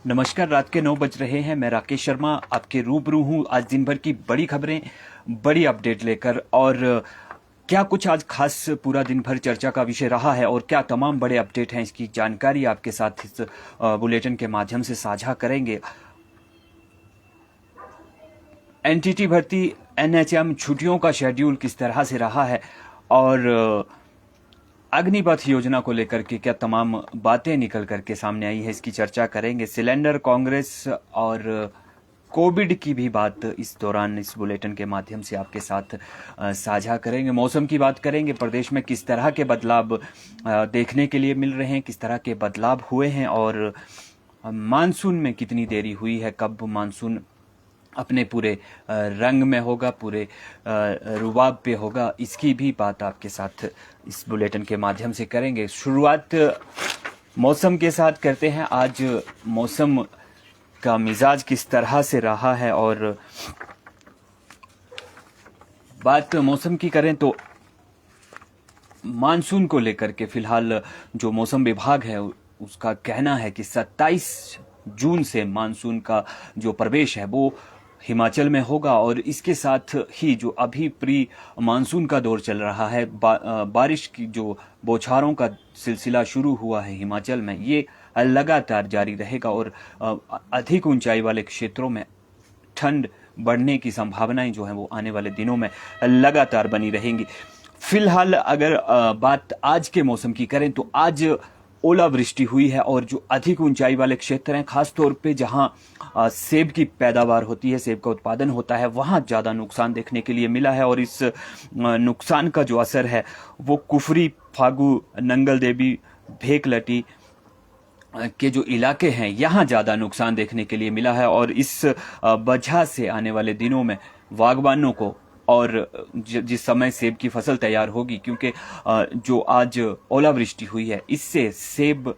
नमस्कार। रात के 9 बज रहे हैं। मैं राकेश शर्मा आपके रूबरू हूँ आज दिन भर की बड़ी खबरें, बड़ी अपडेट लेकर। और क्या कुछ आज खास पूरा दिन भर चर्चा का विषय रहा है और क्या तमाम बड़े अपडेट हैं, इसकी जानकारी आपके साथ इस बुलेटिन के माध्यम से साझा करेंगे। एनटीटी भर्ती, एनएचएम, छुट्टियों का शेड्यूल किस तरह से रहा है और अग्निपथ योजना को लेकर के क्या तमाम बातें निकल करके सामने आई है, इसकी चर्चा करेंगे। सिलेंडर, कांग्रेस और कोविड की भी बात इस दौरान इस बुलेटिन के माध्यम से आपके साथ साझा करेंगे। मौसम की बात करेंगे, प्रदेश में किस तरह के बदलाव देखने के लिए मिल रहे हैं, किस तरह के बदलाव हुए हैं और मानसून में कितनी देरी हुई है, कब मानसून अपने पूरे रंग में होगा, पूरे रुबाब पे होगा, इसकी भी बात आपके साथ इस बुलेटिन के माध्यम से करेंगे। शुरुआत मौसम के साथ करते हैं। आज मौसम का मिजाज किस तरह से रहा है और बात मौसम की करें तो मानसून को लेकर के फिलहाल जो मौसम विभाग है उसका कहना है कि 27 जून से मानसून का जो प्रवेश है वो हिमाचल में होगा और इसके साथ ही जो अभी प्री मानसून का दौर चल रहा है, बारिश की जो बौछारों का सिलसिला शुरू हुआ है हिमाचल में, ये लगातार जारी रहेगा और अधिक ऊंचाई वाले क्षेत्रों में ठंड बढ़ने की संभावनाएं जो है वो आने वाले दिनों में लगातार बनी रहेंगी। फिलहाल अगर बात आज के मौसम की करें तो आज ओलावृष्टि हुई है और जो अधिक ऊंचाई वाले क्षेत्र हैं, खास तौर पे जहां सेब की पैदावार होती है, सेब का उत्पादन होता है, वहां ज़्यादा नुकसान देखने के लिए मिला है। और इस नुकसान का जो असर है वो कुफरी, फागू, नंगल देवी, भेकलटी के जो इलाके हैं यहाँ ज़्यादा नुकसान देखने के लिए मिला है। और इस वजह से आने वाले दिनों में बागवानों को और जिस समय सेब की फसल तैयार होगी, क्योंकि जो आज ओलावृष्टि हुई है इससे सेब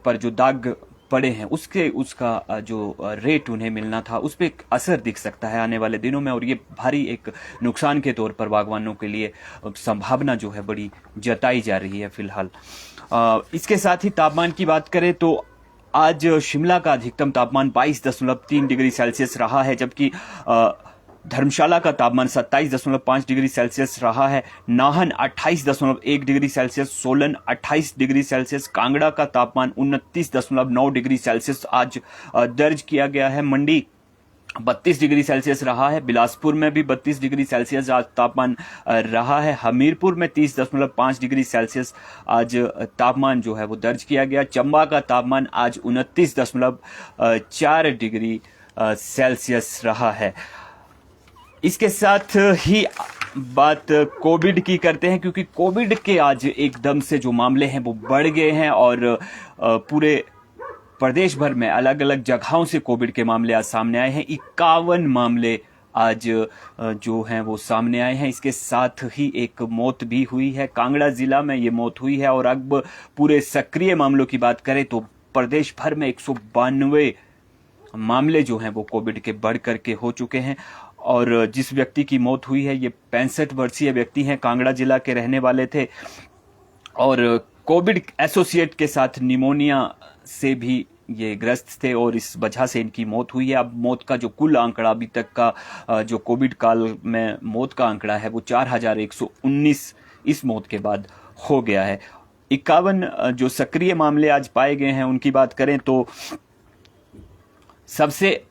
पर जो दाग पड़े हैं उसका जो रेट उन्हें मिलना था उस पर असर दिख सकता है आने वाले दिनों में और ये भारी एक नुकसान के तौर पर बागवानों के लिए संभावना जो है बड़ी जताई जा रही है फिलहाल। इसके साथ ही तापमान की बात करें तो आज शिमला का अधिकतम तापमान 22.3 डिग्री सेल्सियस रहा है, जबकि धर्मशाला का तापमान 27.5 डिग्री सेल्सियस रहा है। Nahan 28.1 degree Celsius, Solan 28 degree Celsius, Kangra का तापमान 29.9 डिग्री सेल्सियस आज दर्ज किया गया है। मंडी 32 डिग्री सेल्सियस रहा है। बिलासपुर में भी 32 डिग्री सेल्सियस आज तापमान रहा है। हमीरपुर में 30.5 डिग्री सेल्सियस आज तापमान जो है वो दर्ज किया गया। चंबा का तापमान आज 29.4 डिग्री सेल्सियस रहा है। इसके साथ ही बात कोविड की करते हैं, क्योंकि कोविड के आज एकदम से जो मामले हैं वो बढ़ गए हैं और पूरे प्रदेश भर में अलग अलग जगहों से कोविड के मामले आज सामने आए हैं। 51 मामले आज जो हैं वो सामने आए हैं। इसके साथ ही एक मौत भी हुई है, कांगड़ा जिला में ये मौत हुई है। और अब पूरे सक्रिय मामलों की बात करें तो प्रदेश भर में 192 मामले जो हैं वो कोविड के बढ़ करके हो चुके हैं। और जिस व्यक्ति की मौत हुई है ये 65 वर्षीय व्यक्ति हैं, कांगड़ा जिला के रहने वाले थे और कोविड एसोसिएट के साथ निमोनिया से भी ये ग्रस्त थे और इस वजह से इनकी मौत हुई है। अब मौत का जो कुल आंकड़ा अभी तक का जो कोविड काल में मौत का आंकड़ा है वो 4119 इस मौत के बाद हो गया है। 51 जो सक्रिय मामले आज पाए गए हैं उनकी बात करें तो सबसे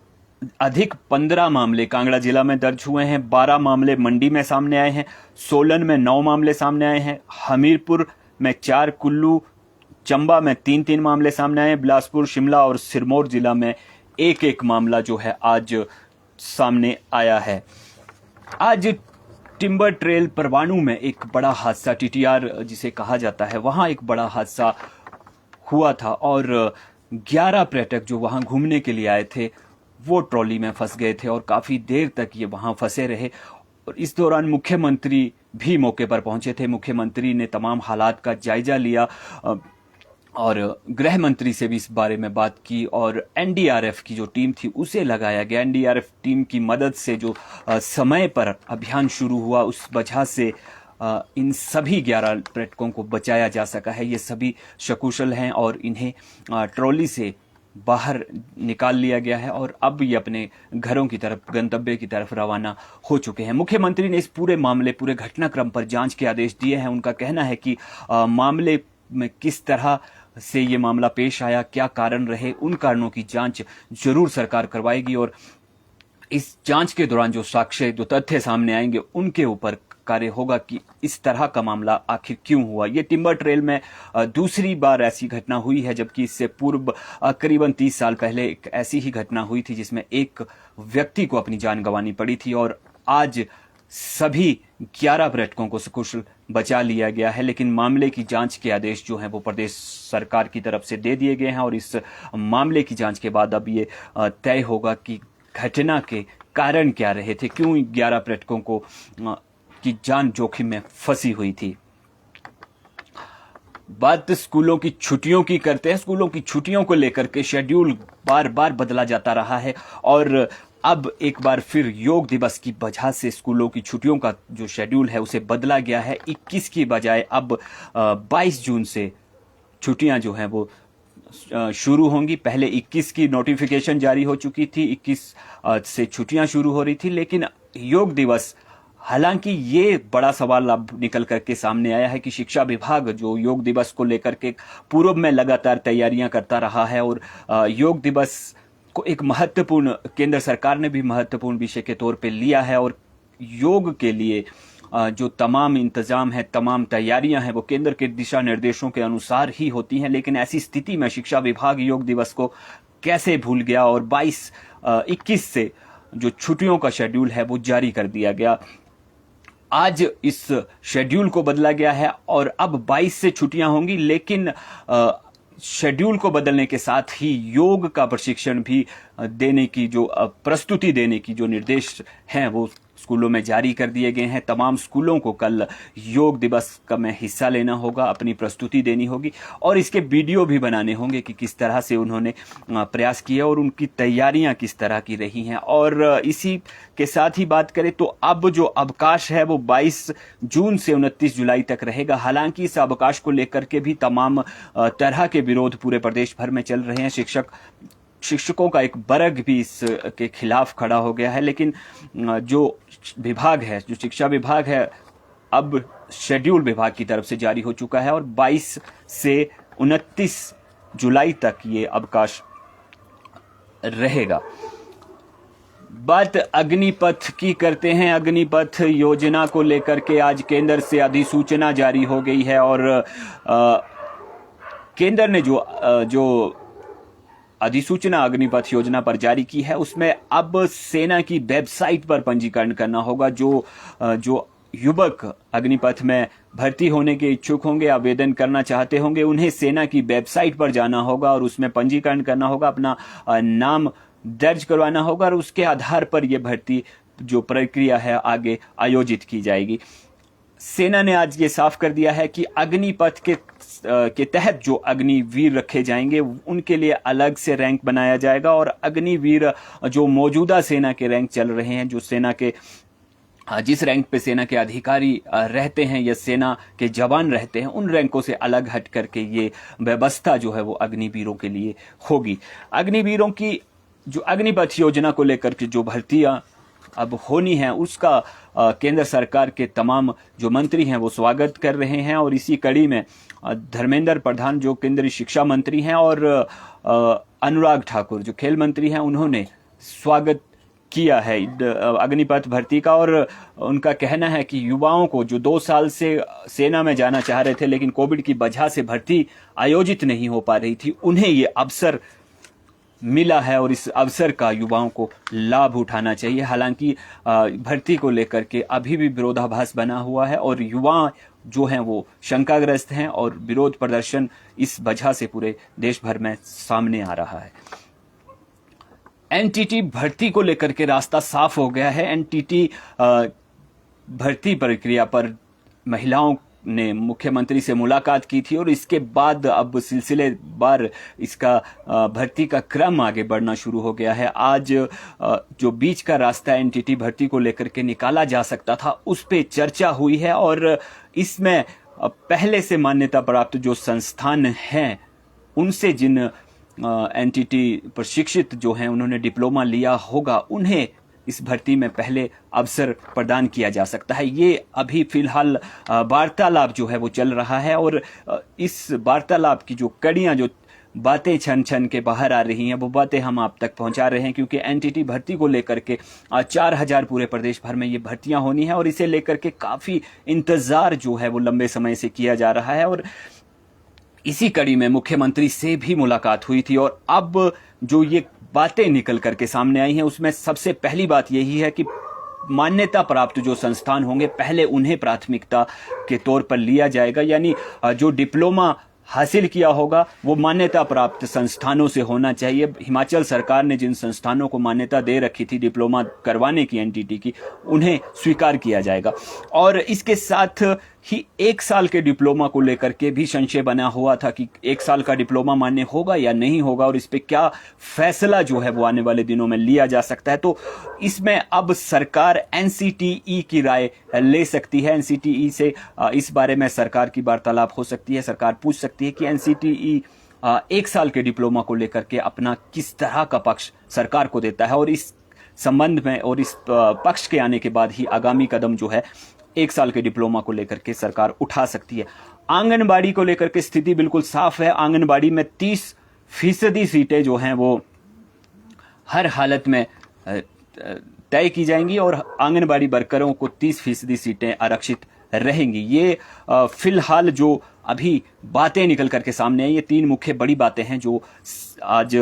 अधिक 15 मामले कांगड़ा जिला में दर्ज हुए हैं। 12 मामले मंडी में सामने आए हैं। सोलन में 9 मामले सामने आए हैं। हमीरपुर में 4, कुल्लू, चंबा में 3 मामले सामने आए हैं। बिलासपुर, शिमला और सिरमौर जिला में 1 मामला जो है आज सामने आया है। आज टिम्बर ट्रेल परवाणू में एक बड़ा हादसा, टीटीआर जिसे कहा जाता है, वहां एक बड़ा हादसा हुआ था और 11 पर्यटक जो वहां घूमने के लिए आए थे वो ट्रॉली में फंस गए थे और काफी देर तक ये वहां फंसे रहे। और इस दौरान मुख्यमंत्री भी मौके पर पहुंचे थे। मुख्यमंत्री ने तमाम हालात का जायजा लिया और गृह मंत्री से भी इस बारे में बात की और एनडीआरएफ की जो टीम थी उसे लगाया गया। एनडीआरएफ टीम की मदद से जो समय पर अभियान शुरू हुआ उस वजह से इन सभी 11 पर्यटकों को बचाया जा सका है। ये सभी सकुशल हैं और इन्हें ट्रॉली से बाहर निकाल लिया गया है और अब ये अपने घरों की तरफ, गंतव्य की तरफ रवाना हो चुके हैं। मुख्यमंत्री ने इस पूरे मामले, पूरे घटनाक्रम पर जांच के आदेश दिए हैं। उनका कहना है कि मामले में किस तरह से ये मामला पेश आया, क्या कारण रहे, उन कारणों की जांच जरूर सरकार करवाएगी और इस जांच के दौरान जो साक्ष्य, जो तथ्य सामने आएंगे उनके ऊपर कार्य होगा कि इस तरह का मामला आखिर क्यों हुआ। ये टिम्बर ट्रेल में दूसरी बार ऐसी घटना हुई है, जबकि इससे पूर्व करीबन 30 साल पहले एक ऐसी ही घटना हुई थी जिसमें एक व्यक्ति को अपनी जान गंवानी पड़ी थी और आज सभी 11 पर्यटकों को सकुशल बचा लिया गया है। लेकिन मामले की जांच के आदेश जो हैं वो प्रदेश सरकार की तरफ से दे दिए गए हैं और इस मामले की जांच के बाद अब ये तय होगा कि घटना के कारण क्या रहे थे, क्यों 11 पर्यटकों को की जान जोखिम में फंसी हुई थी। बात स्कूलों की छुट्टियों की करते हैं। स्कूलों की छुट्टियों को लेकर के शेड्यूल बार बार बदला जाता रहा है और अब एक बार फिर योग दिवस की वजह से स्कूलों की छुट्टियों का जो शेड्यूल है उसे बदला गया है। 21 की बजाय अब 22 जून से छुट्टियां जो हैं वो शुरू होंगी। पहले 21 की नोटिफिकेशन जारी हो चुकी थी, 21 से छुट्टियां शुरू हो रही थी। लेकिन योग दिवस, हालांकि ये बड़ा सवाल अब निकल करके सामने आया है कि शिक्षा विभाग जो योग दिवस को लेकर के पूर्व में लगातार तैयारियां करता रहा है और योग दिवस को एक महत्वपूर्ण, केंद्र सरकार ने भी महत्वपूर्ण विषय के तौर पे लिया है और योग के लिए जो तमाम इंतजाम है, तमाम तैयारियां हैं वो केंद्र के दिशा निर्देशों के अनुसार ही होती हैं। लेकिन ऐसी स्थिति में शिक्षा विभाग योग दिवस को कैसे भूल गया और 21 से जो छुट्टियों का शेड्यूल है वो जारी कर दिया गया। आज इस शेड्यूल को बदला गया है और अब 22 से छुट्टियां होंगी, लेकिन शेड्यूल को बदलने के साथ ही योग का प्रशिक्षण भी देने की, जो प्रस्तुति देने की जो निर्देश हैं वो स्कूलों में जारी कर दिए गए हैं। तमाम स्कूलों को कल योग दिवस का में हिस्सा लेना होगा, अपनी प्रस्तुति देनी होगी और इसके वीडियो भी बनाने होंगे कि किस तरह से उन्होंने प्रयास किए और उनकी तैयारियां किस तरह की रही हैं। और इसी के साथ ही बात करें तो अब जो अवकाश है वो 22 जून से 29 जुलाई तक रहेगा। हालांकि इस अवकाश को लेकर के भी तमाम तरह के विरोध पूरे प्रदेश भर में चल रहे हैं। शिक्षकों का एक वर्ग भी इसके खिलाफ खड़ा हो गया है। लेकिन जो विभाग है, जो शिक्षा विभाग है, अब शेड्यूल विभाग की तरफ से जारी हो चुका है और 22 से 29 जुलाई तक ये अवकाश रहेगा। बात अग्निपथ की करते हैं। अग्निपथ योजना को लेकर के आज केंद्र से अधिसूचना जारी हो गई है और केंद्र ने जो अधिसूचना अग्निपथ योजना पर जारी की है उसमें अब सेना की वेबसाइट पर पंजीकरण करना होगा। जो युवक अग्निपथ में भर्ती होने के इच्छुक होंगे, आवेदन करना चाहते होंगे, उन्हें सेना की वेबसाइट पर जाना होगा और उसमें पंजीकरण करना होगा, अपना नाम दर्ज करवाना होगा और उसके आधार पर यह भर्ती जो प्रक्रिया है आगे आयोजित की जाएगी। सेना ने आज ये साफ कर दिया है कि अग्निपथ के तहत जो अग्निवीर रखे जाएंगे उनके लिए अलग से रैंक बनाया जाएगा और अग्निवीर जो मौजूदा सेना के रैंक चल रहे हैं, जो सेना के जिस रैंक पे सेना के अधिकारी रहते हैं या सेना के जवान रहते हैं, उन रैंकों से अलग हट करके ये व्यवस्था जो है वो अग्निवीरों के लिए होगी। अग्निवीरों की जो अग्निपथ योजना को लेकर के जो भर्तियां अब होनी है उसका केंद्र सरकार के तमाम जो मंत्री हैं वो स्वागत कर रहे हैं और इसी कड़ी में धर्मेंद्र प्रधान जो केंद्रीय शिक्षा मंत्री हैं और अनुराग ठाकुर जो खेल मंत्री हैं, उन्होंने स्वागत किया है अग्निपथ भर्ती का और उनका कहना है कि युवाओं को जो 2 साल से सेना में जाना चाह रहे थे लेकिन कोविड की वजह से भर्ती आयोजित नहीं हो पा रही थी, उन्हें ये अवसर मिला है और इस अवसर का युवाओं को लाभ उठाना चाहिए। हालांकि भर्ती को लेकर के अभी भी विरोधाभास बना हुआ है और युवा जो हैं वो शंकाग्रस्त हैं और विरोध प्रदर्शन इस वजह से पूरे देश भर में सामने आ रहा है। एनटीटी भर्ती को लेकर के रास्ता साफ हो गया है। एनटीटी भर्ती प्रक्रिया पर महिलाओं ने मुख्यमंत्री से मुलाकात की थी और इसके बाद अब सिलसिलेवार इसका भर्ती का क्रम आगे बढ़ना शुरू हो गया है। आज जो बीच का रास्ता एनटीटी भर्ती को लेकर के निकाला जा सकता था उस पे चर्चा हुई है और इसमें पहले से मान्यता प्राप्त जो संस्थान हैं उनसे जिन एनटीटी प्रशिक्षित जो हैं, उन्होंने डिप्लोमा लिया होगा, उन्हें इस भर्ती में पहले अवसर प्रदान किया जा सकता है। ये अभी फिलहाल वार्तालाप जो है वो चल रहा है, और इस वार्तालाप की जो कड़ियां, जो बातें छन छन के बाहर आ रही हैं, वो बातें हम आप तक पहुंचा रहे हैं, क्योंकि एनटीटी भर्ती को लेकर के 4000 पूरे प्रदेश भर में ये भर्तियां होनी है, और इसे लेकर के काफ़ी इंतज़ार जो है वो लंबे समय से किया जा रहा है। और इसी कड़ी में मुख्यमंत्री से भी मुलाकात हुई थी, और अब जो ये बातें निकल करके सामने आई हैं, उसमें सबसे पहली बात यही है कि मान्यता प्राप्त जो संस्थान होंगे, पहले उन्हें प्राथमिकता के तौर पर लिया जाएगा। यानी जो डिप्लोमा हासिल किया होगा वो मान्यता प्राप्त संस्थानों से होना चाहिए। हिमाचल सरकार ने जिन संस्थानों को मान्यता दे रखी थी डिप्लोमा करवाने की एनटीटी की, उन्हें स्वीकार किया जाएगा। और इसके साथ ही 1 साल के डिप्लोमा को लेकर के भी संशय बना हुआ था कि 1 साल का डिप्लोमा मान्य होगा या नहीं होगा, और इस पे क्या फैसला जो है वो आने वाले दिनों में लिया जा सकता है। तो इसमें अब सरकार एनसीटीई की राय ले सकती है। एनसीटीई से इस बारे में सरकार की वार्तालाप हो सकती है। सरकार पूछ सकती है कि एनसीटीई 1 साल के डिप्लोमा को लेकर के अपना किस तरह का पक्ष सरकार को देता है, और इस संबंध में और इस पक्ष के आने के बाद ही आगामी कदम जो है 1 साल के डिप्लोमा को लेकर के सरकार उठा सकती है। आंगनबाड़ी को लेकर के स्थिति बिल्कुल साफ है। आंगनबाड़ी में 30% सीटें जो हैं वो हर हालत में तय की जाएंगी, और आंगनबाड़ी वर्करों को 30% सीटें आरक्षित रहेंगी। ये फिलहाल जो अभी बातें निकल करके सामने आई, ये 3 मुख्य बड़ी बातें हैं जो आज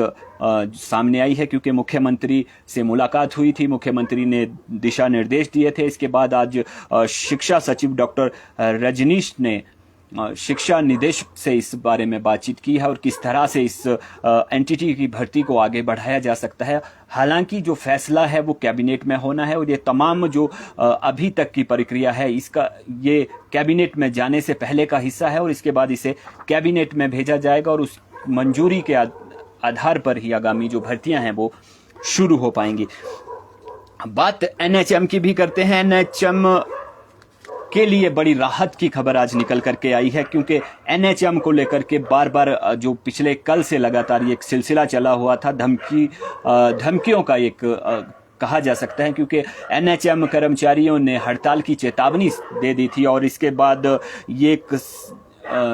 सामने आई है, क्योंकि मुख्यमंत्री से मुलाकात हुई थी, मुख्यमंत्री ने दिशा निर्देश दिए थे। इसके बाद आज शिक्षा सचिव डॉक्टर रजनीश ने शिक्षा निदेशक से इस बारे में बातचीत की है, और किस तरह से इस एनटीटी की भर्ती को आगे बढ़ाया जा सकता है। हालांकि जो फैसला है वो कैबिनेट में होना है, और ये तमाम जो अभी तक की प्रक्रिया है, इसका ये कैबिनेट में जाने से पहले का हिस्सा है, और इसके बाद इसे कैबिनेट में भेजा जाएगा, और उस मंजूरी के आधार पर ही आगामी जो भर्तियां हैं वो शुरू हो पाएंगी। बात एनएचएम की भी करते हैं। एनएचएम के लिए बड़ी राहत की खबर आज निकल करके आई है, क्योंकि एनएचएम को लेकर के बार बार जो पिछले कल से लगातार ये एक सिलसिला चला हुआ था, धमकियों का एक कहा जा सकता है, क्योंकि एनएचएम कर्मचारियों ने हड़ताल की चेतावनी दे दी थी, और इसके बाद ये एक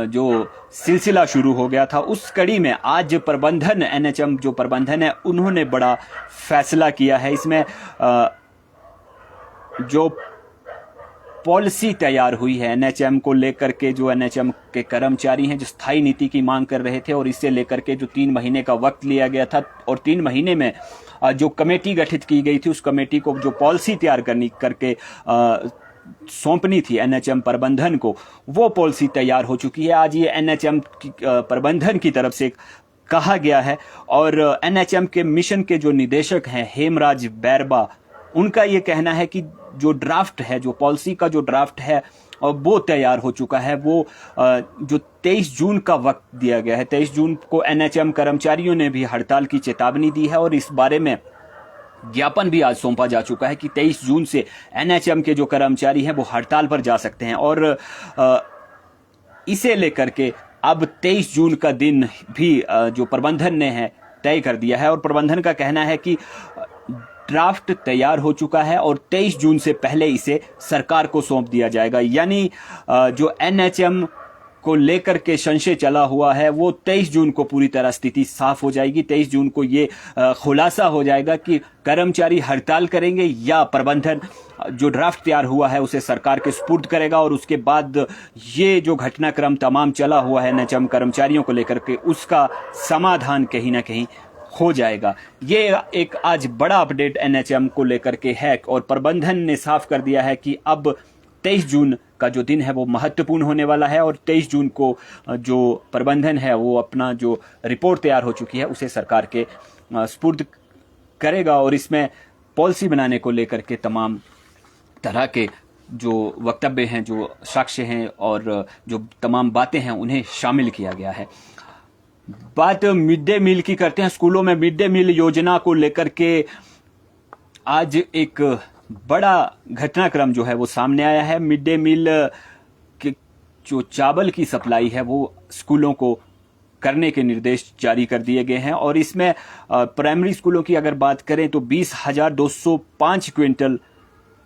जो सिलसिला शुरू हो गया था। उस कड़ी में आज प्रबंधन, एनएचएम जो प्रबंधन है, उन्होंने बड़ा फैसला किया है। इसमें जो पॉलिसी तैयार हुई है एनएचएम को लेकर के, जो एनएचएम के कर्मचारी हैं जो स्थायी नीति की मांग कर रहे थे, और इससे लेकर के जो 3 महीने का वक्त लिया गया था, और 3 महीने में जो कमेटी गठित की गई थी, उस कमेटी को जो पॉलिसी तैयार करके सौंपनी थी एनएचएम प्रबंधन को, वो पॉलिसी तैयार हो चुकी है। आज ये एनएचएम प्रबंधन की तरफ से कहा गया है, और एनएचएम के मिशन के जो निदेशक हैं हेमराज बैरबा, उनका ये कहना है कि जो ड्राफ्ट है, जो पॉलिसी का जो ड्राफ्ट है, वो तैयार हो चुका है। वो जो 23 जून का वक्त दिया गया है, 23 जून को एनएचएम कर्मचारियों ने भी हड़ताल की चेतावनी दी है, और इस बारे में ज्ञापन भी आज सौंपा जा चुका है कि 23 जून से एनएचएम के जो कर्मचारी हैं वो हड़ताल पर जा सकते हैं। और इसे लेकर के अब 23 जून का दिन भी जो प्रबंधन ने है तय कर दिया है, और प्रबंधन का कहना है कि ड्राफ्ट तैयार हो चुका है, और 23 जून से पहले इसे सरकार को सौंप दिया जाएगा। यानी जो एनएचएम को लेकर के संशय चला हुआ है, वो 23 जून को पूरी तरह स्थिति साफ हो जाएगी। 23 जून को ये खुलासा हो जाएगा कि कर्मचारी हड़ताल करेंगे या प्रबंधन जो ड्राफ्ट तैयार हुआ है उसे सरकार के सुपुर्द करेगा, और उसके बाद ये जो घटनाक्रम तमाम चला हुआ है एनएचएम कर्मचारियों को लेकर के, उसका समाधान कहीं ना कहीं हो जाएगा। ये एक आज बड़ा अपडेट एनएचएम को लेकर के है, और प्रबंधन ने साफ कर दिया है कि अब 23 जून का जो दिन है वो महत्वपूर्ण होने वाला है, और 23 जून को जो प्रबंधन है वो अपना जो रिपोर्ट तैयार हो चुकी है उसे सरकार के सुपुर्द करेगा, और इसमें पॉलिसी बनाने को लेकर के तमाम तरह के जो वक्तव्य हैं, जो साक्ष्य हैं, और जो तमाम बातें हैं उन्हें शामिल किया गया है। बात मिड डे मील की करते हैं। स्कूलों में मिड डे मील योजना को लेकर के आज एक बड़ा घटनाक्रम जो है वो सामने आया है। मिड डे मील के जो चावल की सप्लाई है वो स्कूलों को करने के निर्देश जारी कर दिए गए हैं। और इसमें प्राइमरी स्कूलों की अगर बात करें तो 20,205 क्विंटल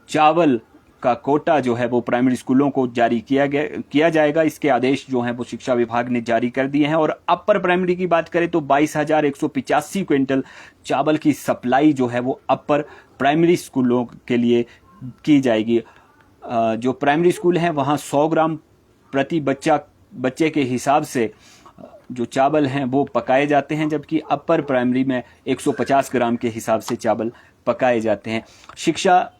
चावल का कोटा जो है वो प्राइमरी स्कूलों को जारी किया जाएगा। इसके आदेश जो हैं वो शिक्षा विभाग ने जारी कर दिए हैं। और अपर प्राइमरी की बात करें तो 22,185 क्विंटल चावल की सप्लाई जो है वो अपर प्राइमरी स्कूलों के लिए की जाएगी। जो प्राइमरी स्कूल हैं वहाँ 100 ग्राम प्रति बच्चे के हिसाब से जो चावल हैं वो पकाए जाते हैं, जबकि अपर प्राइमरी में 150 ग्राम के हिसाब से चावल पकाए जाते हैं। शिक्षा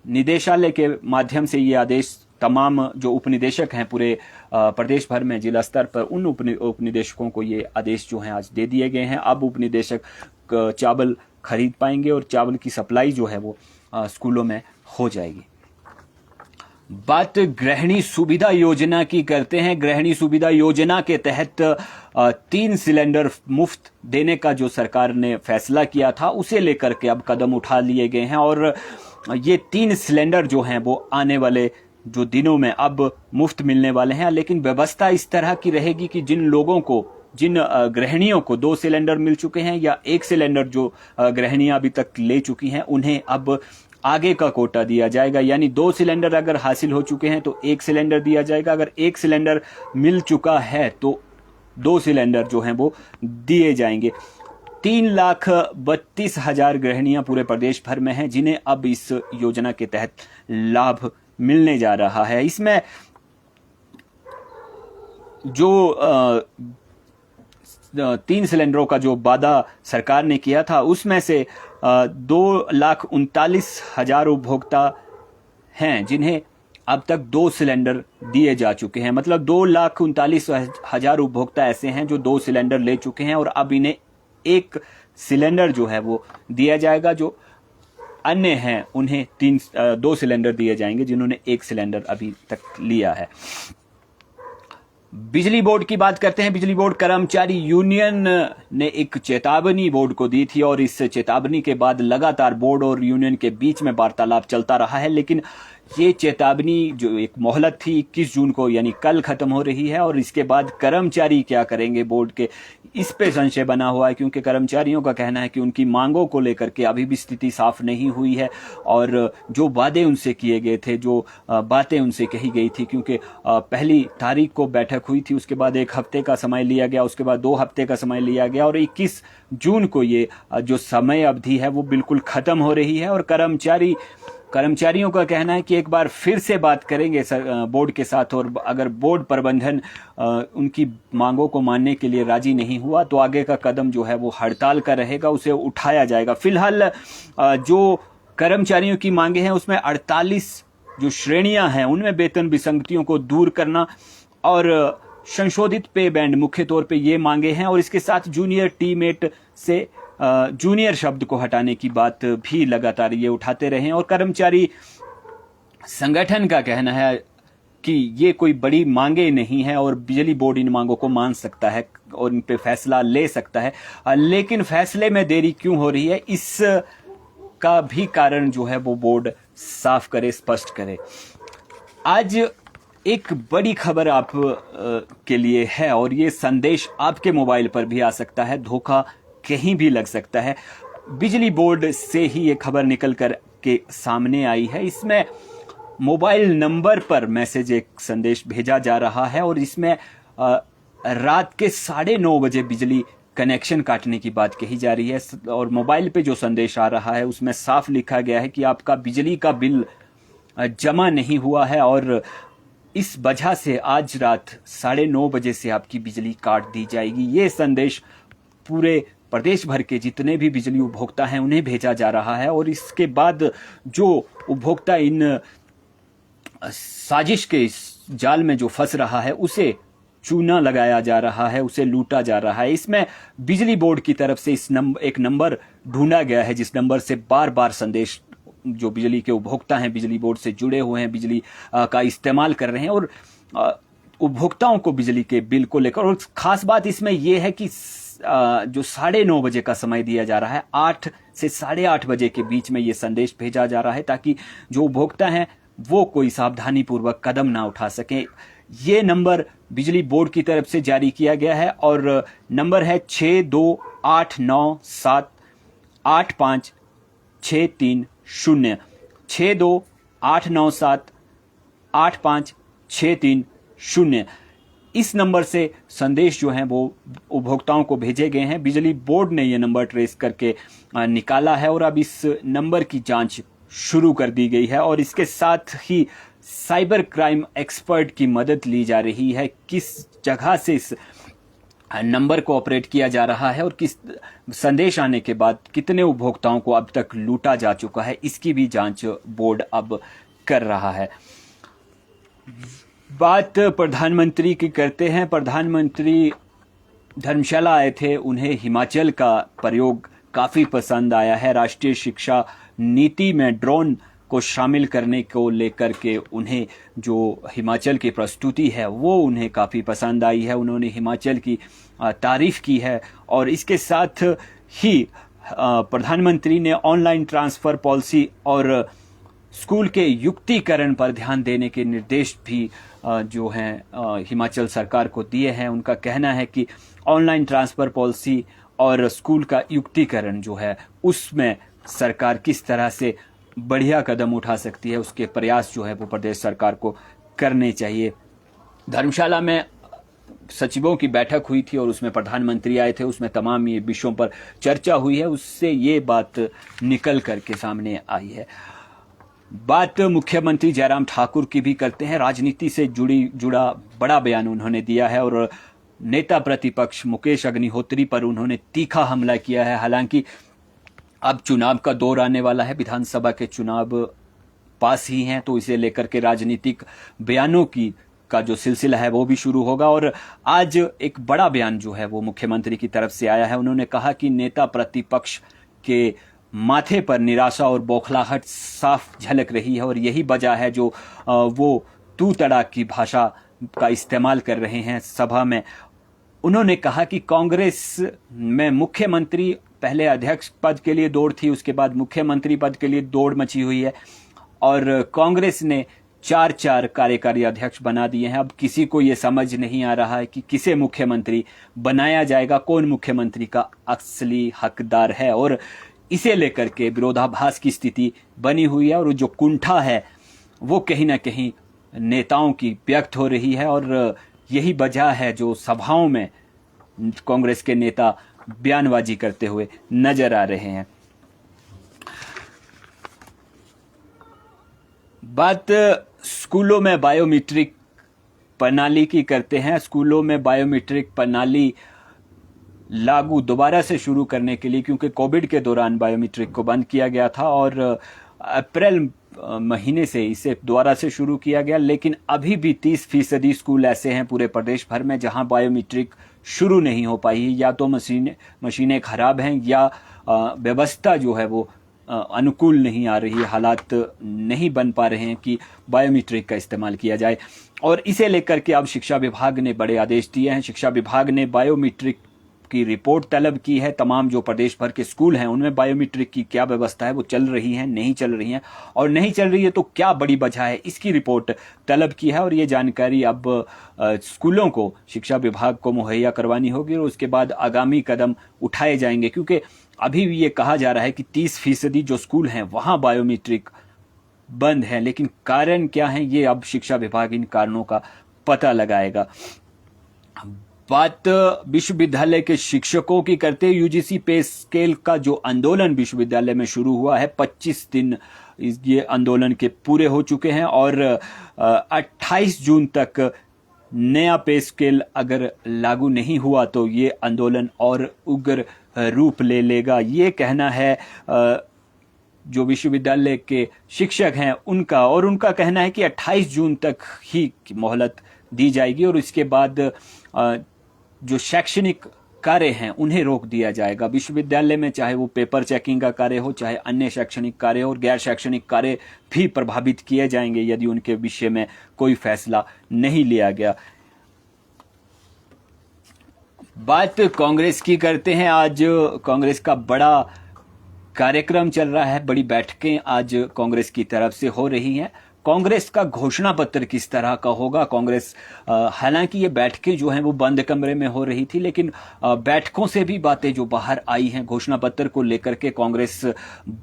निदेशालय के माध्यम से ये आदेश तमाम जो उपनिदेशक हैं पूरे प्रदेश भर में जिला स्तर पर उन उपनिदेशकों को ये आदेश जो हैं आज दे दिए गए हैं। अब उपनिदेशक चावल खरीद पाएंगे और चावल की सप्लाई जो है वो स्कूलों में हो जाएगी। बात गृहिणी सुविधा योजना की करते हैं। गृहिणी सुविधा योजना के तहत 3 सिलेंडर मुफ्त देने का जो सरकार ने फैसला किया था उसे लेकर के अब कदम उठा लिए गए हैं और ये 3 सिलेंडर जो हैं वो आने वाले जो दिनों में अब मुफ्त मिलने वाले हैं। लेकिन व्यवस्था इस तरह की रहेगी कि जिन गृहिणियों को 2 सिलेंडर मिल चुके हैं या 1 सिलेंडर जो गृहिणियां अभी तक ले चुकी हैं उन्हें अब आगे का कोटा दिया जाएगा। यानी 2 सिलेंडर अगर हासिल हो चुके हैं तो 1 सिलेंडर दिया जाएगा। अगर 1 सिलेंडर मिल चुका है तो 2 सिलेंडर जो हैं वो दिए जाएंगे। 3,32,000 गृहिणियां पूरे प्रदेश भर में हैं जिन्हें अब इस योजना के तहत लाभ मिलने जा रहा है। इसमें जो 3 सिलेंडरों का जो वादा सरकार ने किया था उसमें से 2,39,000 उपभोक्ता हैं जिन्हें अब तक 2 सिलेंडर दिए जा चुके हैं। मतलब 2,39,000 उपभोक्ता ऐसे हैं जो 2 सिलेंडर ले चुके हैं और अब इन्हें 1 सिलेंडर जो है वो दिया जाएगा। जो अन्य हैं उन्हें 2 सिलेंडर दिए जाएंगे जिन्होंने 1 सिलेंडर अभी तक लिया है। बिजली बोर्ड की बात करते हैं। बिजली बोर्ड कर्मचारी यूनियन ने एक चेतावनी बोर्ड को दी थी और इस चेतावनी के बाद लगातार बोर्ड और यूनियन के बीच में वार्तालाप चलता रहा है। लेकिन ये चेतावनी जो एक मोहलत थी 21 जून को यानी कल खत्म हो रही है और इसके बाद कर्मचारी क्या करेंगे बोर्ड के, इस पे संशय बना हुआ है क्योंकि कर्मचारियों का कहना है कि उनकी मांगों को लेकर के अभी भी स्थिति साफ नहीं हुई है और जो वादे उनसे किए गए थे, जो बातें उनसे कही गई थी, क्योंकि पहली तारीख को बैठक हुई थी, उसके बाद 1 हफ्ते का समय लिया गया, उसके बाद 2 हफ्ते का समय लिया गया और 21 जून को ये जो समय अवधि है वो बिल्कुल खत्म हो रही है। और कर्मचारियों का कहना है कि एक बार फिर से बात करेंगे बोर्ड के साथ और अगर बोर्ड प्रबंधन उनकी मांगों को मानने के लिए राजी नहीं हुआ तो आगे का कदम जो है वो हड़ताल का रहेगा, उसे उठाया जाएगा। फिलहाल जो कर्मचारियों की मांगे हैं उसमें 48 जो श्रेणियां हैं उनमें वेतन विसंगतियों को दूर करना और संशोधित पे बैंड मुख्य तौर पे ये मांगे हैं और इसके साथ जूनियर टीममेट से जूनियर शब्द को हटाने की बात भी लगातार ये उठाते रहे और कर्मचारी संगठन का कहना है कि ये कोई बड़ी मांगे नहीं है और बिजली बोर्ड इन मांगों को मान सकता है और इन पे फैसला ले सकता है। लेकिन फैसले में देरी क्यों हो रही है इसका भी कारण जो है वो बोर्ड साफ करे, स्पष्ट करे। आज एक बड़ी खबर आप के लिए है और ये संदेश आपके मोबाइल पर भी आ सकता है, धोखा कहीं भी लग सकता है। बिजली बोर्ड से ही ये खबर निकल कर के सामने आई है। इसमें मोबाइल नंबर पर मैसेज एक संदेश भेजा जा रहा है और इसमें रात के 9:30 बजे बिजली कनेक्शन काटने की बात कही जा रही है और मोबाइल पे जो संदेश आ रहा है उसमें साफ लिखा गया है कि आपका बिजली का बिल जमा नहीं हुआ है और इस वजह से आज रात 9:30 बजे से आपकी बिजली काट दी जाएगी। ये संदेश पूरे प्रदेश भर के जितने भी बिजली उपभोक्ता हैं उन्हें भेजा जा रहा है और इसके बाद जो उपभोक्ता इन साजिश के इस जाल में जो फंस रहा है उसे चूना लगाया जा रहा है, उसे लूटा जा रहा है। इसमें बिजली बोर्ड की तरफ से एक नंबर ढूंढा गया है जिस नंबर से बार बार संदेश जो बिजली के उपभोक्ता हैं, बिजली बोर्ड से जुड़े हुए हैं, बिजली का इस्तेमाल कर रहे हैं और उपभोक्ताओं को बिजली के बिल को लेकर। और खास बात इसमें यह है कि जो 9:30 बजे का समय दिया जा रहा है 8 से 8:30 बजे के बीच में ये संदेश भेजा जा रहा है ताकि जो उपभोक्ता हैं वो कोई सावधानी पूर्वक कदम ना उठा सकें। ये नंबर बिजली बोर्ड की तरफ से जारी किया गया है और नंबर है 6289785630 6289785630। इस नंबर से संदेश जो हैं वो उपभोक्ताओं को भेजे गए हैं। बिजली बोर्ड ने ये नंबर ट्रेस करके निकाला है और अब इस नंबर की जांच शुरू कर दी गई है और इसके साथ ही साइबर क्राइम एक्सपर्ट की मदद ली जा रही है। किस जगह से इस नंबर को ऑपरेट किया जा रहा है और किस संदेश आने के बाद कितने उपभोक्ताओं को अब तक लूटा जा चुका है, इसकी भी जांच बोर्ड अब कर रहा है। बात प्रधानमंत्री की करते हैं। प्रधानमंत्री धर्मशाला आए थे, उन्हें हिमाचल का प्रयोग काफ़ी पसंद आया है। राष्ट्रीय शिक्षा नीति में ड्रोन को शामिल करने को लेकर के उन्हें जो हिमाचल की प्रस्तुति है वो उन्हें काफ़ी पसंद आई है। उन्होंने हिमाचल की तारीफ की है और इसके साथ ही प्रधानमंत्री ने ऑनलाइन ट्रांसफ़र पॉलिसी और स्कूल के युक्तिकरण पर ध्यान देने के निर्देश भी जो हैं हिमाचल सरकार को दिए हैं। उनका कहना है कि ऑनलाइन ट्रांसफ़र पॉलिसी और स्कूल का युक्तिकरण जो है उसमें सरकार किस तरह से बढ़िया कदम उठा सकती है, उसके प्रयास जो है वो प्रदेश सरकार को करने चाहिए। धर्मशाला में सचिवों की बैठक हुई थी और उसमें प्रधानमंत्री आए थे, उसमें तमाम ये विषयों पर चर्चा हुई है, उससे ये बात निकल करके सामने आई है। बात मुख्यमंत्री जयराम ठाकुर की भी करते हैं। राजनीति से जुड़ा बड़ा बयान उन्होंने दिया है और नेता प्रतिपक्ष मुकेश अग्निहोत्री पर उन्होंने तीखा हमला किया है। हालांकि अब चुनाव का दौर आने वाला है, विधानसभा के चुनाव पास ही हैं, तो इसे लेकर के राजनीतिक बयानों का जो सिलसिला है वो भी शुरू होगा। और आज एक बड़ा बयान जो है वो मुख्यमंत्री की तरफ से आया है। उन्होंने कहा कि नेता प्रतिपक्ष के माथे पर निराशा और बौखलाहट साफ झलक रही है और यही वजह है जो वो तू तड़ाक की भाषा का इस्तेमाल कर रहे हैं सभा में। उन्होंने कहा कि कांग्रेस में मुख्यमंत्री पहले अध्यक्ष पद के लिए दौड़ थी, उसके बाद मुख्यमंत्री पद के लिए दौड़ मची हुई है और कांग्रेस ने 4 कार्यकारी अध्यक्ष बना दिए हैं। अब किसी को ये समझ नहीं आ रहा है कि किसे मुख्यमंत्री बनाया जाएगा, कौन मुख्यमंत्री का असली हकदार है और इसे लेकर के विरोधाभास की स्थिति बनी हुई है और जो कुंठा है वो कहीं ना कहीं नेताओं की व्यक्त हो रही है और यही वजह है जो सभाओं में कांग्रेस के नेता बयानबाजी करते हुए नजर आ रहे हैं। बात स्कूलों में बायोमीट्रिक प्रणाली की करते हैं। स्कूलों में बायोमीट्रिक प्रणाली लागू दोबारा से शुरू करने के लिए, क्योंकि कोविड के दौरान बायोमीट्रिक को बंद किया गया था और अप्रैल महीने से इसे दोबारा से शुरू किया गया, लेकिन अभी भी 30% स्कूल ऐसे हैं पूरे प्रदेश भर में जहां बायोमीट्रिक शुरू नहीं हो पाई है। या तो मशीनें खराब हैं या व्यवस्था जो है वो अनुकूल नहीं आ रही है, हालात नहीं बन पा रहे हैं कि बायोमीट्रिक का इस्तेमाल किया जाए और इसे लेकर के अब शिक्षा विभाग ने बड़े आदेश दिए हैं। शिक्षा विभाग ने बायोमीट्रिक की रिपोर्ट तलब की है। तमाम जो प्रदेश भर के स्कूल हैं उनमें बायोमीट्रिक की क्या व्यवस्था है, वो चल रही है, नहीं चल रही है और नहीं चल रही है तो क्या बड़ी वजह है, इसकी रिपोर्ट तलब की है और ये जानकारी अब स्कूलों को, शिक्षा विभाग को मुहैया करवानी होगी और उसके बाद आगामी कदम उठाए जाएंगे। क्योंकि अभी भी ये कहा जा रहा है कि 30% जो स्कूल हैं वहाँ बायोमीट्रिक बंद है, लेकिन कारण क्या है ये अब शिक्षा विभाग इन कारणों का पता लगाएगा। बात विश्वविद्यालय के शिक्षकों की करते, यूजीसी पे स्केल का जो आंदोलन विश्वविद्यालय में शुरू हुआ है, 25 दिन ये आंदोलन के पूरे हो चुके हैं और 28 जून तक नया पे स्केल अगर लागू नहीं हुआ तो ये आंदोलन और उग्र रूप ले लेगा। ये कहना है जो विश्वविद्यालय के शिक्षक हैं उनका, और उनका कहना है कि 28 जून तक ही मोहलत दी जाएगी और इसके बाद जो शैक्षणिक कार्य हैं उन्हें रोक दिया जाएगा। विश्वविद्यालय में चाहे वो पेपर चेकिंग का कार्य हो, चाहे अन्य शैक्षणिक कार्य और गैर शैक्षणिक कार्य भी प्रभावित किए जाएंगे यदि उनके विषय में कोई फैसला नहीं लिया गया। बात कांग्रेस की करते हैं। आज कांग्रेस का बड़ा कार्यक्रम चल रहा है, बड़ी बैठकें आज कांग्रेस की तरफ से हो रही हैं। कांग्रेस का घोषणा पत्र किस तरह का होगा। कांग्रेस हालांकि ये बैठकें जो हैं वो बंद कमरे में हो रही थी, लेकिन बैठकों से भी बातें जो बाहर आई हैं घोषणा पत्र को लेकर के, कांग्रेस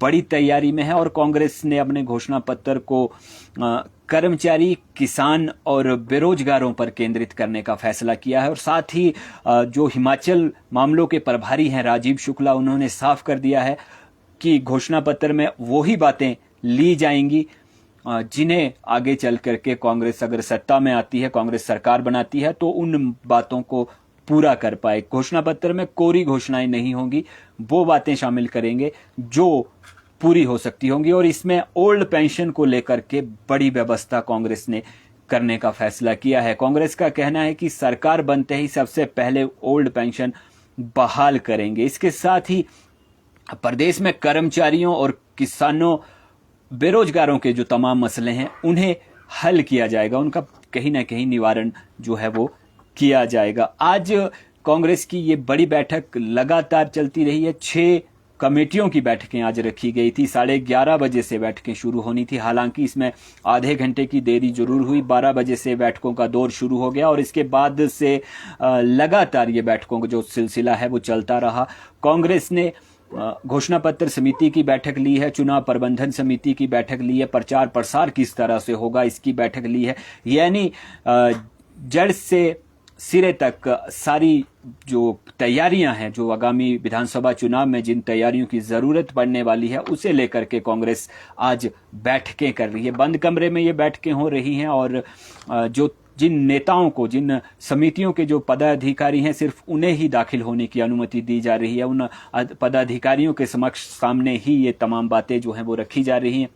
बड़ी तैयारी में है और कांग्रेस ने अपने घोषणा पत्र को कर्मचारी, किसान और बेरोजगारों पर केंद्रित करने का फैसला किया है। और साथ ही जो हिमाचल मामलों के प्रभारी हैं राजीव शुक्ला, उन्होंने साफ कर दिया है कि घोषणा पत्र में वो ही बातें ली जाएंगी जिन्हें आगे चल करके कांग्रेस अगर सत्ता में आती है, कांग्रेस सरकार बनाती है, तो उन बातों को पूरा कर पाए। घोषणा पत्र में कोरी घोषणाएं नहीं होंगी, वो बातें शामिल करेंगे जो पूरी हो सकती होंगी। और इसमें ओल्ड पेंशन को लेकर के बड़ी व्यवस्था कांग्रेस ने करने का फैसला किया है। कांग्रेस का कहना है कि सरकार बनते ही सबसे पहले ओल्ड पेंशन बहाल करेंगे। इसके साथ ही प्रदेश में कर्मचारियों और किसानों, बेरोजगारों के जो तमाम मसले हैं उन्हें हल किया जाएगा, उनका कहीं ना कहीं निवारण जो है वो किया जाएगा। आज कांग्रेस की ये बड़ी बैठक लगातार चलती रही है। 6 कमेटियों की बैठकें आज रखी गई थी। 11:30 बजे से बैठकें शुरू होनी थी, हालांकि इसमें आधे घंटे की देरी जरूर हुई। 12 बजे से बैठकों का दौर शुरू हो गया और इसके बाद से लगातार ये बैठकों का जो सिलसिला है वो चलता रहा। कांग्रेस ने घोषणा पत्र समिति की बैठक ली है, चुनाव प्रबंधन समिति की बैठक ली है, प्रचार प्रसार किस तरह से होगा इसकी बैठक ली है। यानी जड़ से सिरे तक सारी जो तैयारियां हैं, जो आगामी विधानसभा चुनाव में जिन तैयारियों की जरूरत पड़ने वाली है, उसे लेकर के कांग्रेस आज बैठकें कर रही है। बंद कमरे में ये बैठकें हो रही हैं और जो जिन नेताओं को, जिन समितियों के जो पदाधिकारी हैं, सिर्फ उन्हें ही दाखिल होने की अनुमति दी जा रही है। उन पदाधिकारियों के समक्ष सामने ही ये तमाम बातें जो हैं वो रखी जा रही हैं।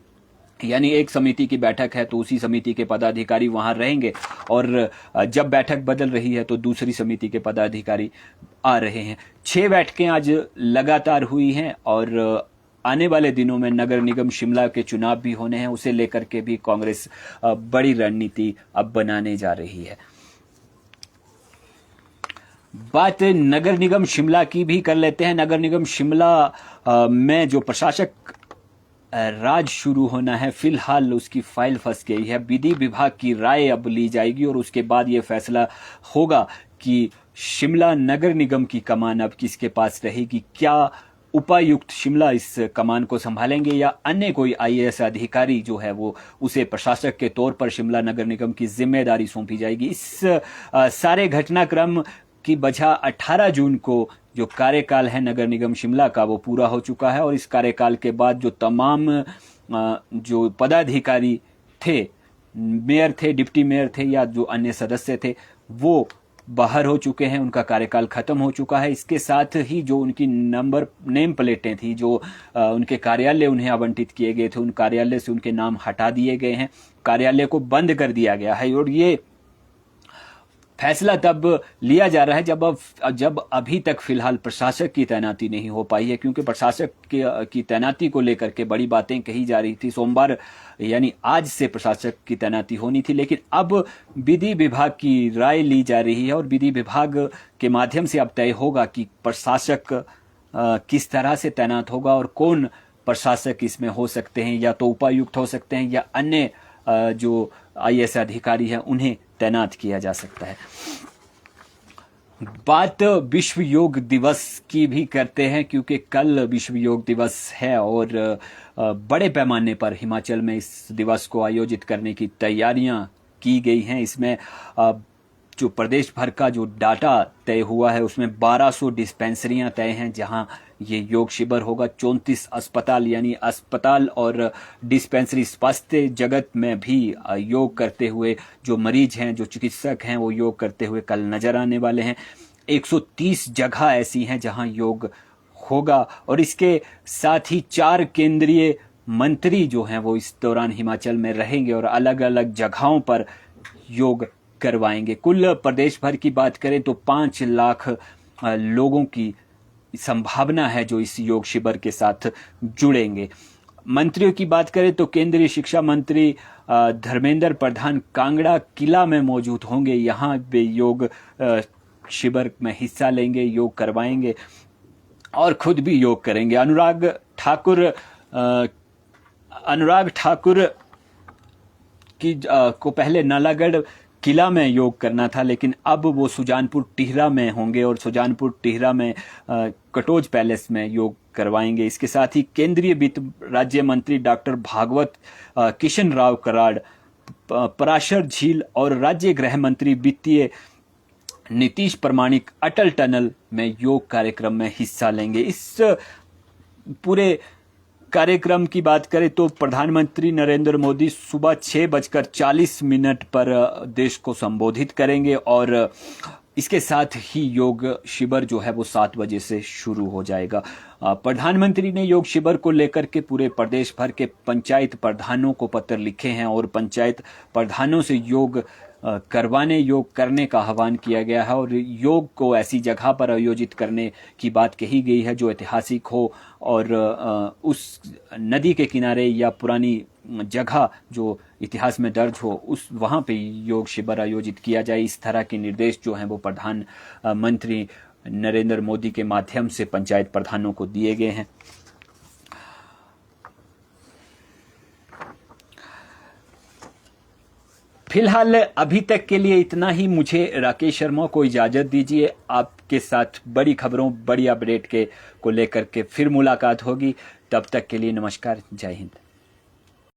यानी एक समिति की बैठक है तो उसी समिति के पदाधिकारी वहां रहेंगे और जब बैठक बदल रही है तो दूसरी समिति के पदाधिकारी आ रहे हैं। 6 बैठकें आज लगातार हुई हैं और आने वाले दिनों में नगर निगम शिमला के चुनाव भी होने हैं, उसे लेकर के भी कांग्रेस बड़ी रणनीति अब बनाने जा रही है। बात नगर निगम शिमला की भी कर लेते हैं। नगर निगम शिमला में जो प्रशासक राज शुरू होना है, फिलहाल उसकी फाइल फंस गई है। विधि विभाग की राय अब ली जाएगी और उसके बाद यह फैसला होगा कि शिमला नगर निगम की कमान अब किसके पास रहेगी। क्या उपायुक्त शिमला इस कमान को संभालेंगे या अन्य कोई आईएएस अधिकारी जो है वो उसे प्रशासक के तौर पर शिमला नगर निगम की जिम्मेदारी सौंपी जाएगी। इस सारे घटनाक्रम की वजह 18 जून को जो कार्यकाल है नगर निगम शिमला का वो पूरा हो चुका है और इस कार्यकाल के बाद जो तमाम जो पदाधिकारी थे, मेयर थे, डिप्टी मेयर थे या जो अन्य सदस्य थे, वो बाहर हो चुके हैं, उनका कार्यकाल खत्म हो चुका है। इसके साथ ही जो उनकी नेम प्लेटें थी, जो उनके कार्यालय उन्हें आवंटित किए गए थे, उन कार्यालय से उनके नाम हटा दिए गए हैं, कार्यालय को बंद कर दिया गया है। और ये फैसला तब लिया जा रहा है जब अभी तक फिलहाल प्रशासक की तैनाती नहीं हो पाई है, क्योंकि प्रशासक की तैनाती को लेकर के बड़ी बातें कही जा रही थी। सोमवार यानी आज से प्रशासक की तैनाती होनी थी, लेकिन अब विधि विभाग की राय ली जा रही है और विधि विभाग के माध्यम से अब तय होगा कि प्रशासक किस तरह से तैनात होगा और कौन प्रशासक इसमें हो सकते हैं, या तो उपायुक्त हो सकते हैं या अन्य जो आईएएस अधिकारी हैं उन्हें तैनात किया जा सकता है। बात विश्व योग दिवस की भी करते हैं, क्योंकि कल विश्व योग दिवस है और बड़े पैमाने पर हिमाचल में इस दिवस को आयोजित करने की तैयारियां की गई हैं। इसमें जो प्रदेश भर का जो डाटा तय हुआ है उसमें 1200 डिस्पेंसरियां तय हैं जहां ये योग शिविर होगा। 34 अस्पताल यानी अस्पताल और डिस्पेंसरी स्वास्थ्य जगत में भी योग करते हुए जो मरीज हैं, जो चिकित्सक हैं, वो योग करते हुए कल नजर आने वाले हैं। 130 जगह ऐसी हैं जहां योग होगा और इसके साथ ही 4 केंद्रीय मंत्री जो हैं वो इस दौरान हिमाचल में रहेंगे और अलग अलग जगहों पर योग करवाएंगे। कुल प्रदेश भर की बात करें तो 5 लाख लोगों की संभावना है जो इस योग शिविर के साथ जुड़ेंगे। मंत्रियों की बात करें तो केंद्रीय शिक्षा मंत्री धर्मेंद्र प्रधान कांगड़ा किला में मौजूद होंगे। यहाँ पे योग शिविर में हिस्सा लेंगे, योग करवाएंगे और खुद भी योग करेंगे। अनुराग ठाकुर को पहले नालागढ़ किला में योग करना था, लेकिन अब वो सुजानपुर टिहरा में होंगे और सुजानपुर टिहरा में कटोज पैलेस में योग करवाएंगे। इसके साथ ही केंद्रीय वित्त राज्य मंत्री डॉक्टर भागवत किशन राव कराड़ पराशर झील और राज्य गृह मंत्री वित्तीय नीतीश प्रमाणिक अटल टनल में योग कार्यक्रम में हिस्सा लेंगे। इस पूरे कार्यक्रम की बात करें तो प्रधानमंत्री नरेंद्र मोदी सुबह 6:40 पर देश को संबोधित करेंगे और इसके साथ ही योग शिविर जो है वो 7 बजे से शुरू हो जाएगा। प्रधानमंत्री ने योग शिविर को लेकर के पूरे प्रदेश भर के पंचायत प्रधानों को पत्र लिखे हैं और पंचायत प्रधानों से योग करने का आह्वान किया गया है और योग को ऐसी जगह पर आयोजित करने की बात कही गई है जो ऐतिहासिक हो और उस नदी के किनारे या पुरानी जगह जो इतिहास में दर्ज हो उस वहाँ पे योग शिविर आयोजित किया जाए। इस तरह के निर्देश जो हैं वो प्रधानमंत्री नरेंद्र मोदी के माध्यम से पंचायत प्रधानों को दिए गए हैं। फिलहाल अभी तक के लिए इतना ही। मुझे राकेश शर्मा को इजाजत दीजिए। आपके साथ बड़ी खबरों, बड़ी अपडेट को लेकर के फिर मुलाकात होगी। तब तक के लिए नमस्कार, जय हिंद।